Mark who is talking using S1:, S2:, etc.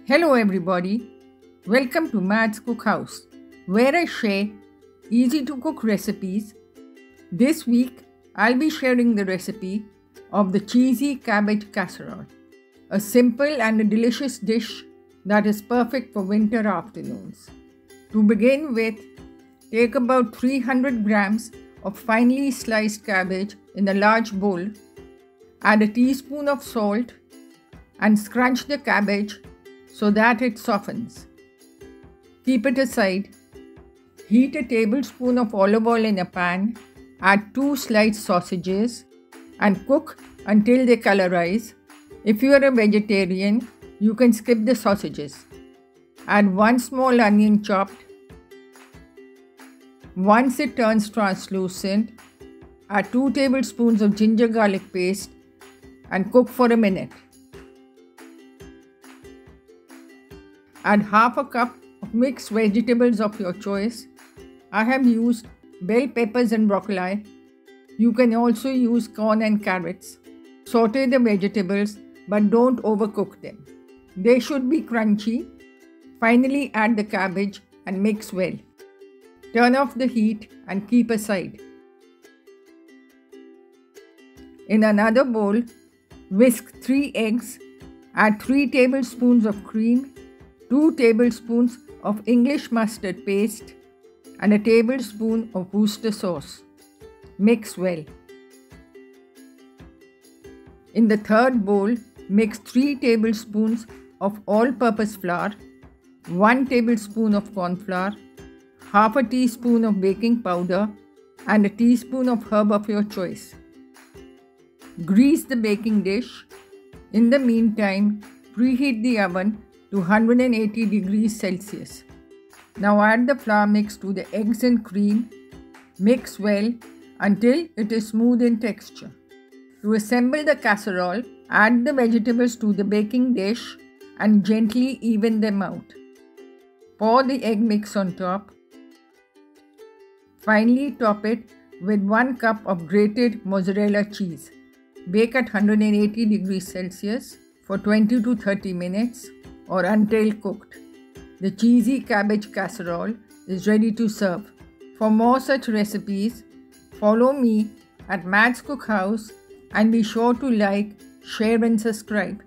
S1: Hello everybody, welcome to Matt's Cookhouse, where I share easy to cook recipes. This week I'll be sharing the recipe of the Cheesy Cabbage Casserole, a simple and a delicious dish that is perfect for winter afternoons. To begin with, take about 300 grams of finely sliced cabbage in a large bowl, add a teaspoon of salt and scrunch the cabbage so that it softens. Keep it aside. Heat a tablespoon of olive oil in a pan, add 2 sliced sausages and cook until they colorize. If you are a vegetarian, you can skip the sausages. Add 1 small onion chopped. Once it turns translucent, add 2 tablespoons of ginger garlic paste and cook for a minute. Add half a cup of mixed vegetables of your choice. I have used bell peppers and broccoli. You can also use corn and carrots. Saute the vegetables but don't overcook them. They should be crunchy. Finally, add the cabbage and mix well. Turn off the heat and keep aside. In another bowl, whisk 3 eggs, add 3 tablespoons of cream, 2 tablespoons of English mustard paste and a tablespoon of Worcestershire sauce. Mix well. In the third bowl, mix 3 tablespoons of all-purpose flour, 1 tablespoon of corn flour, half a teaspoon of baking powder and a teaspoon of herb of your choice. Grease the baking dish. In the meantime, preheat the oven to 180 degrees Celsius. Now add the flour mix to the eggs and cream. Mix well until it is smooth in texture. To assemble the casserole, add the vegetables to the baking dish and gently even them out. Pour the egg mix on top. Finally, top it with 1 cup of grated mozzarella cheese. Bake at 180 degrees Celsius for 20 to 30 minutes or until cooked. The cheesy cabbage casserole is ready to serve. For more such recipes, follow me at Matt's Cookhouse and be sure to like, share and subscribe.